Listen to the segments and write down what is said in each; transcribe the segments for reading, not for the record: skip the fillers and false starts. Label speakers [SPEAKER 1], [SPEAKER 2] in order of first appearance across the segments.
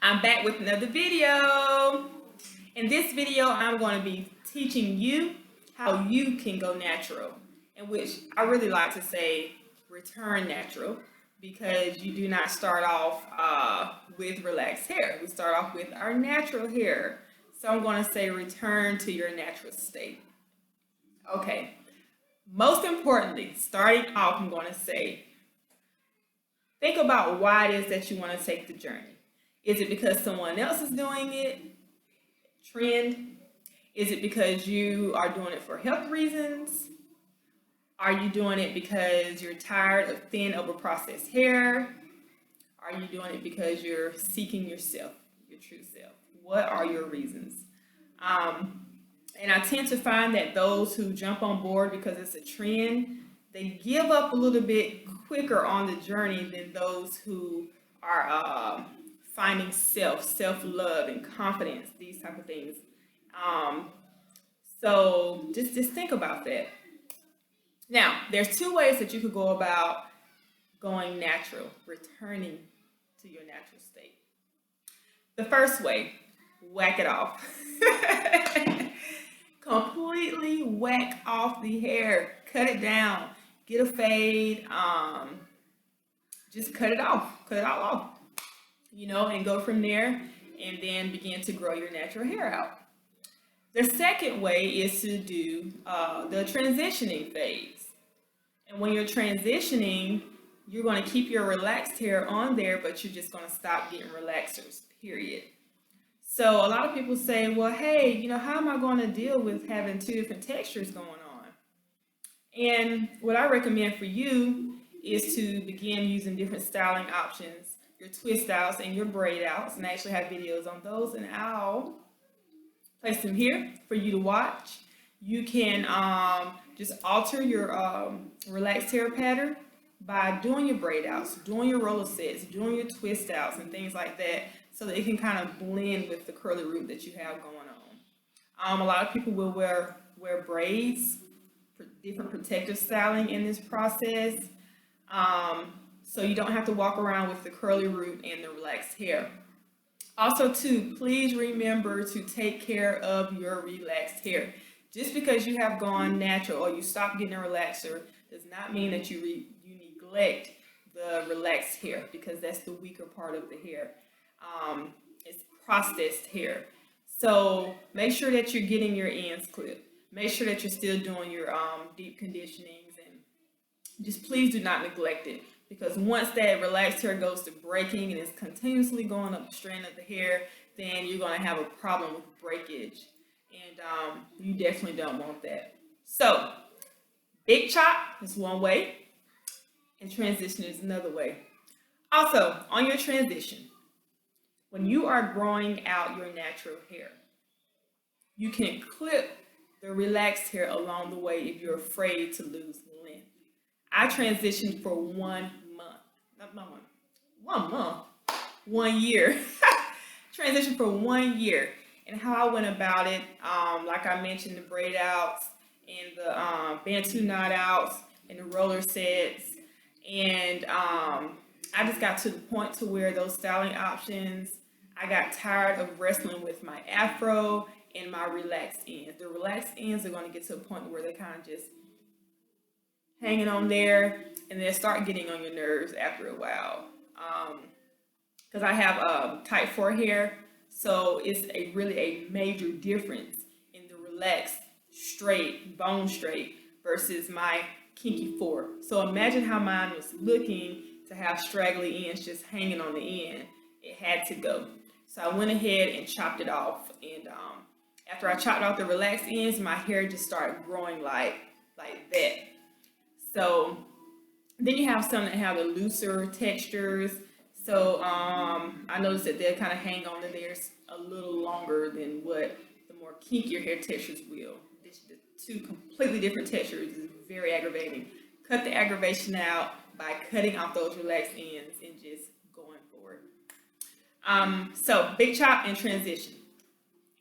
[SPEAKER 1] I'm back with another video. In this video, I'm going to be teaching you how you can go natural, in which I really like to say return natural, because you do not start off with relaxed hair. We start off with our natural hair. So I'm going to say return to your natural state. Okay. Most importantly, starting off, I'm going to say, think about why it is that you want to take the journey. Is it because someone else is doing it? Trend? Is it because you are doing it for health reasons? Are you doing it because you're tired of thin, overprocessed hair? Are you doing it because you're seeking yourself, your true self? What are your reasons? And I tend to find that those who jump on board because it's a trend, they give up a little bit quicker on the journey than those who are finding self-love and confidence, these type of things. So just think about that. Now, there's two ways that you could go about going natural, returning to your natural state. The first way, whack it off. Completely whack off the hair, cut it down, get a fade, just cut it all off, and go from there, and then begin to grow your natural hair out. The second way is to do the transitioning phase. And when you're transitioning, you're going to keep your relaxed hair on there, but you're just going to stop getting relaxers, period. So a lot of people say, well, hey, how am I going to deal with having two different textures going on? And what I recommend for you is to begin using different styling options, your twist outs and your braid outs. And I actually have videos on those, and I'll place them here for you to watch. You can just alter your relaxed hair pattern by doing your braid outs, doing your roller sets, doing your twist outs and things like that, so that it can kind of blend with the curly root that you have going on. A lot of people will wear braids for different protective styling in this process. So you don't have to walk around with the curly root and the relaxed hair. Also too, please remember to take care of your relaxed hair. Just because you have gone natural or you stop getting a relaxer does not mean that you neglect the relaxed hair, because that's the weaker part of the hair. It's processed hair. So make sure that you're getting your ends clipped. Make sure that you're still doing your deep conditionings, and just please do not neglect it, because once that relaxed hair goes to breaking and it's continuously going up the strand of the hair, then you're going to have a problem with breakage, and you definitely don't want that. So big chop is one way, and transition is another way. Also, on your transition, when you are growing out your natural hair, you can clip the relaxed hair along the way if you're afraid to lose length. I transitioned for 1 month. 1 year. Transitioned for 1 year. And how I went about it, like I mentioned, the braid outs and the Bantu knot outs and the roller sets. And I just got to the point to where those styling options, I got tired of wrestling with my afro and my relaxed ends. The relaxed ends are going to get to a point where they're kind of just hanging on there, and they'll start getting on your nerves after a while. Because I have type 4 hair, so it's really a major difference in the relaxed, straight, bone straight versus my kinky 4. So imagine how mine was looking to have straggly ends just hanging on the end. It had to go. So I went ahead and chopped it off, and after I chopped off the relaxed ends, my hair just started growing like that. So then you have some that have the looser textures. So I noticed that they'll kind of hang on to theirs a little longer than what the more kinkier hair textures will. The two completely different textures is very aggravating. Cut the aggravation out by cutting off those relaxed ends and just going forward. So big chop and transition.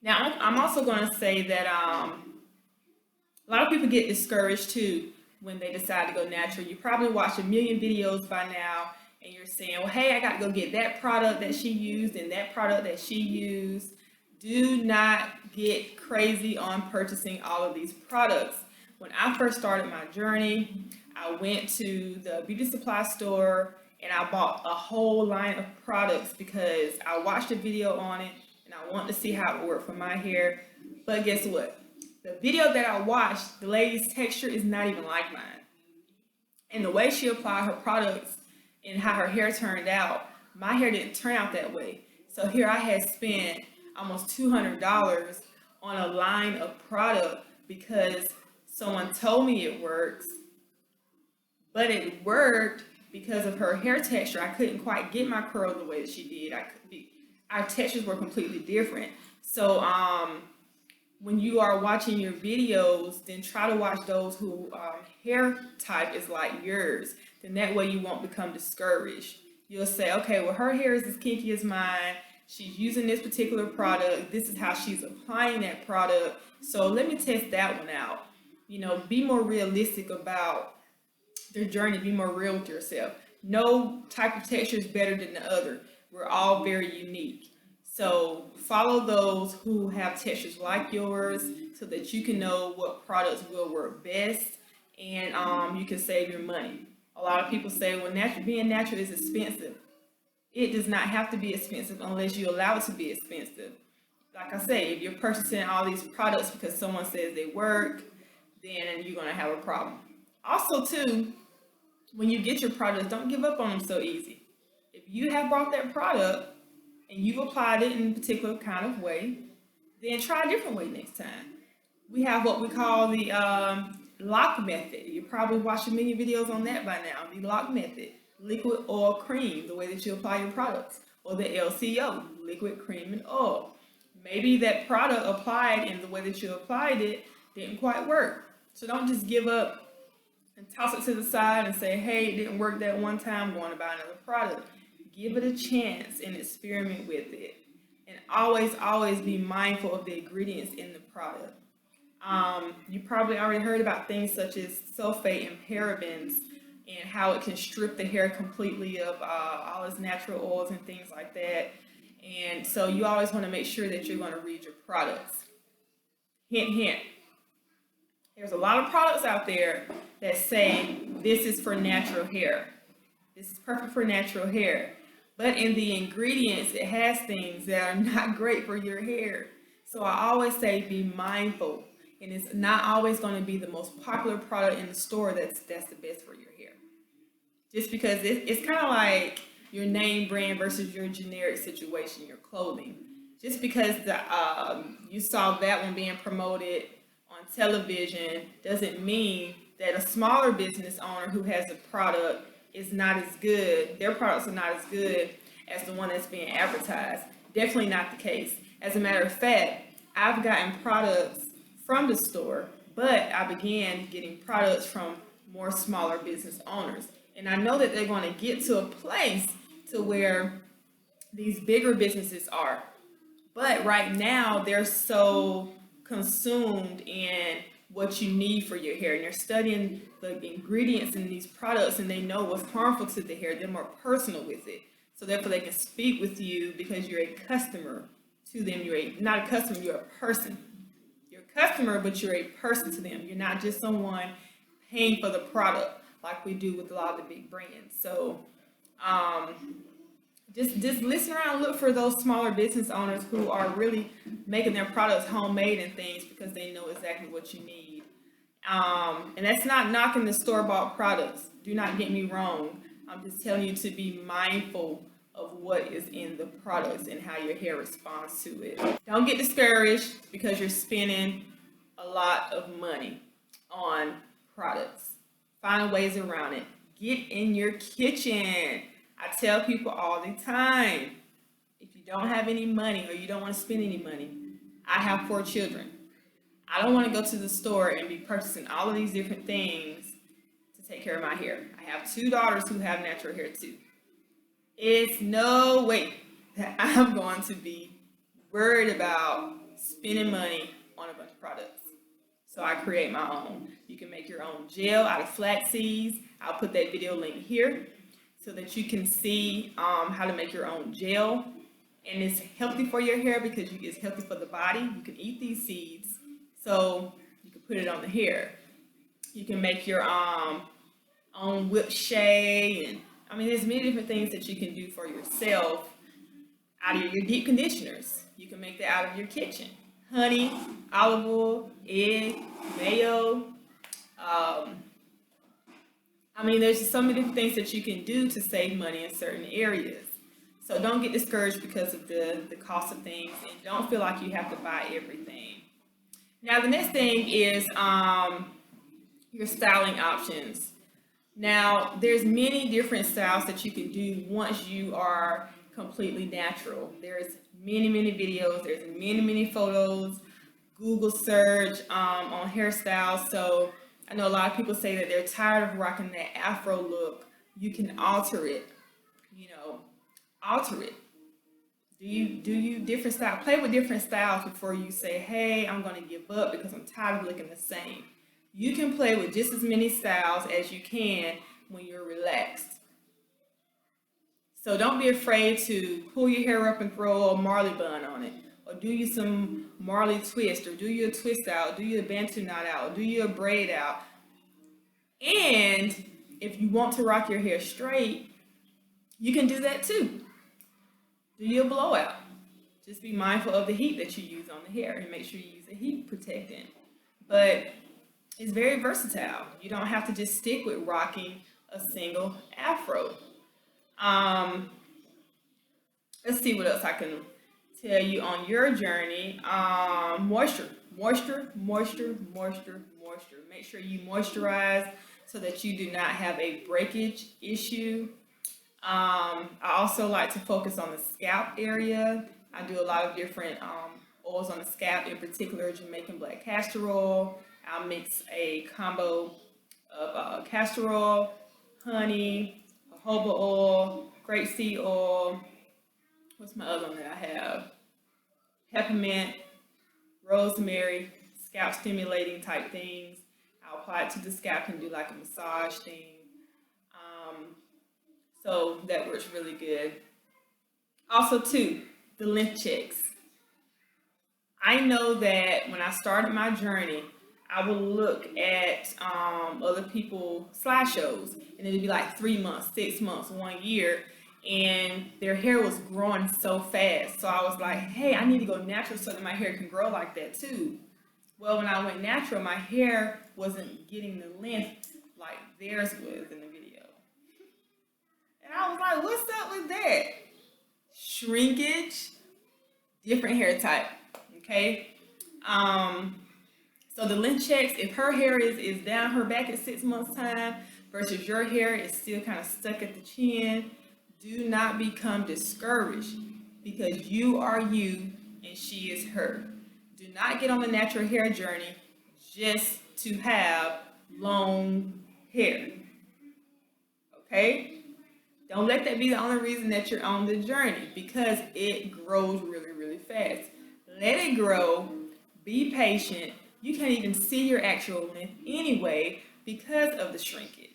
[SPEAKER 1] Now I'm also going to say that a lot of people get discouraged too when they decide to go natural. You probably watched a million videos by now, and you're saying, well, hey, I got to go get that product that she used and that product that she used. Do not get crazy on purchasing all of these products. When I first started my journey, I went to the beauty supply store and I bought a whole line of products because I watched a video on it and I wanted to see how it worked for my hair. But guess what? The video that I watched, the lady's texture is not even like mine. And the way she applied her products and how her hair turned out, my hair didn't turn out that way. So here I had spent almost $200 on a line of product because someone told me it works, but it worked because of her hair texture. I couldn't quite get my curl the way that she did. Our textures were completely different. So when you are watching your videos, then try to watch those who hair type is like yours. Then that way you won't become discouraged. You'll say, okay, well, her hair is as kinky as mine. She's using this particular product. This is how she's applying that product. So let me test that one out. You know, be more realistic about their journey. Be more real with yourself. No type of texture is better than the other. We're all very unique. So follow those who have textures like yours so that you can know what products will work best, and you can save your money. A lot of people say, well, being natural is expensive. It does not have to be expensive unless you allow it to be expensive. Like I say, if you're purchasing all these products because someone says they work, then you're going to have a problem. Also, too, when you get your products, don't give up on them so easy. If you have bought that product and you've applied it in a particular kind of way, then try a different way next time. We have what we call the lock method. You probably watched a million videos on that by now. The lock method, liquid, oil, cream, the way that you apply your products, or the LCO, liquid, cream, and oil. Maybe that product applied and the way that you applied it didn't quite work. So don't just give up and toss it to the side and say, hey, it didn't work that one time, I'm going to buy another product. Give it a chance and experiment with it. And always be mindful of the ingredients in the product. You probably already heard about things such as sulfate and parabens and how it can strip the hair completely of all its natural oils and things like that. And so you always want to make sure that you're going to read your products. Hint, hint. There's a lot of products out there that say this is for natural hair. This is perfect for natural hair. But in the ingredients, it has things that are not great for your hair. So I always say be mindful. And it's not always going to be the most popular product in the store that's the best for your hair. Just because it's kind of like your name brand versus your generic situation, your clothing. Just because you saw that one being promoted on television doesn't mean that a smaller business owner who has a product is not as good, their products are not as good as the one that's being advertised. Definitely not the case. As a matter of fact, I've gotten products from the store, but I began getting products from more smaller business owners. And I know that they're going to get to a place to where these bigger businesses are. But right now, they're so consumed in what you need for your hair. And they're studying the ingredients in these products, and they know what's harmful to the hair. They're more personal with it. So therefore, they can speak with you because you're a customer to them. Not a customer, you're a person. You're a customer, but you're a person to them. You're not just someone paying for the product like we do with a lot of the big brands. So just listen around, look for those smaller business owners who are really making their products homemade and things because they know exactly what you need. And that's not knocking the store-bought products. Do not get me wrong. I'm just telling you to be mindful of what is in the products and how your hair responds to it. Don't get discouraged because you're spending a lot of money on products. Find ways around it. Get in your kitchen. I tell people all the time, if you don't have any money or you don't want to spend any money, I have 4 children. I don't want to go to the store and be purchasing all of these different things to take care of my hair. I have 2 daughters who have natural hair too. It's no way that I'm going to be worried about spending money on a bunch of products. So I create my own. You can make your own gel out of flax seeds. I'll put that video link here. so that you can see how to make your own gel. And it's healthy for your hair because it's healthy for the body. You can eat these seeds, so you can put it on the hair. You can make your own whipped shea, and I mean, there's many different things that you can do for yourself out of your deep conditioners. You can make that out of your kitchen. Honey, olive oil, egg, mayo. I mean, there's just so many different things that you can do to save money in certain areas. So don't get discouraged because of the cost of things, and don't feel like you have to buy everything. Now, the next thing is your styling options. Now, there's many different styles that you can do once you are completely natural. There's many videos, there's many photos. Google search on hairstyles. So I know a lot of people say that they're tired of rocking that afro look. You can alter it, alter it. Do you different style? Play with different styles before you say, hey, I'm going to give up because I'm tired of looking the same. You can play with just as many styles as you can when you're relaxed. So don't be afraid to pull your hair up and throw a Marley bun on it, or do you some Marley twist, or do you a twist out, do you a Bantu knot out, or do you a braid out. And if you want to rock your hair straight, you can do that too. Do you a blowout. Just be mindful of the heat that you use on the hair and make sure you use a heat protectant. But it's very versatile. You don't have to just stick with rocking a single afro. Let's see what else I can tell you on your journey. Moisture. Make sure you moisturize so that you do not have a breakage issue. I also like to focus on the scalp area. I do a lot of different oils on the scalp, in particular Jamaican black castor oil. I'll mix a combo of castor oil, honey, jojoba oil, grapeseed oil. What's my other one that I have? Peppermint, rosemary, scalp stimulating type things. I'll apply it to the scalp and do like a massage thing. So that works really good. Also too, the length checks. I know that when I started my journey, I would look at other people's slideshows, and it'd be like 3 months, 6 months, 1 year, and their hair was growing so fast. So I was like, hey, I need to go natural so that my hair can grow like that too. Well, when I went natural, my hair wasn't getting the length like theirs was in the video. And I was like, what's up with that? Shrinkage, different hair type, okay? So the length checks, if her hair is down her back at 6 months time versus your hair is still kind of stuck at the chin, do not become discouraged, because you are you and she is her. Do not get on the natural hair journey just to have long hair, okay? Don't let that be the only reason that you're on the journey, because it grows really fast. Let it grow, be patient. You can't even see your actual length anyway because of the shrinkage.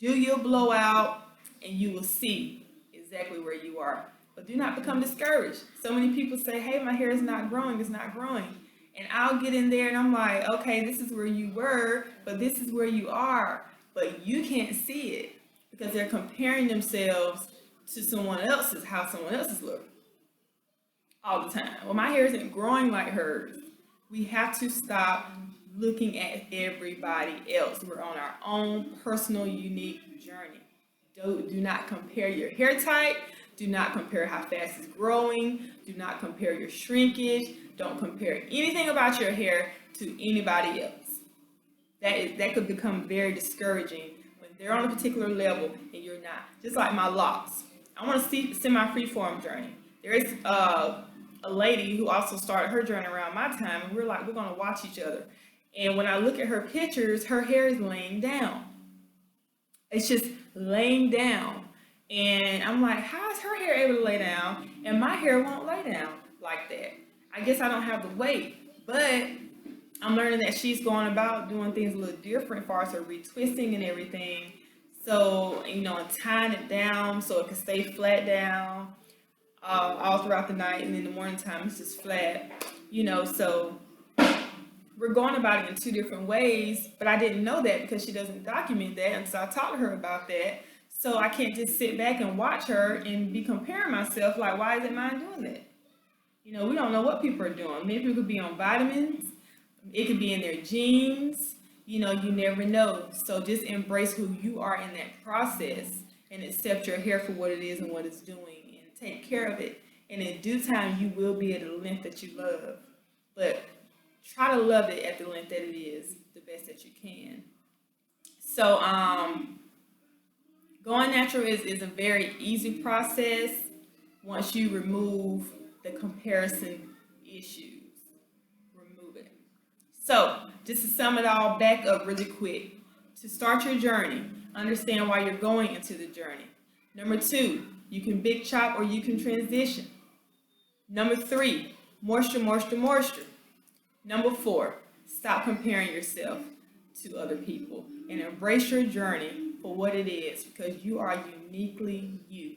[SPEAKER 1] Do your blowout and you will see exactly where you are. But do not become discouraged. So many people say, hey, my hair is not growing, it's not growing. And I'll get in there and I'm like, okay, this is where you were, but this is where you are. But you can't see it because they're comparing themselves to someone else's, how someone else's look all the time. Well, my hair isn't growing like hers. We have to stop looking at everybody else. We're on our own personal, unique journey. Do not compare your hair type. Do not compare how fast it's growing. Do not compare your shrinkage. Don't compare anything about your hair to anybody else. That could become very discouraging when they're on a particular level and you're not. Just like my locks. I want to see semi-freeform journey. There is a lady who also started her journey around my time, and we're going to watch each other. And when I look at her pictures, her hair is laying down. It's just laying down. And I'm like, how is her hair able to lay down and my hair won't lay down like that? I guess I don't have the weight, but I'm learning that she's going about doing things a little different as far as her retwisting and everything. So, you know, and tying it down so it can stay flat down all throughout the night, and in the morning time it's just flat, you know. So we're going about it in two different ways, but I didn't know that because she doesn't document that, and so I taught her about that. So I can't just sit back and watch her and be comparing myself like, why isn't mine doing that? You know, we don't know what people are doing. Maybe people could be on vitamins, it could be in their genes, you know, you never know. So just embrace who you are in that process and accept your hair for what it is and what it's doing and take care of it. And in due time, you will be at a length that you love. But try to love it at the length that it is, the best that you can. So, going natural is a very easy process once you remove the comparison issues. Remove it. So, just to sum it all back up really quick, to start your journey, understand why you're going into the journey. Number 2, you can big chop or you can transition. Number 3, moisture, moisture, moisture. Number 4, stop comparing yourself to other people and embrace your journey for what it is, because you are uniquely you.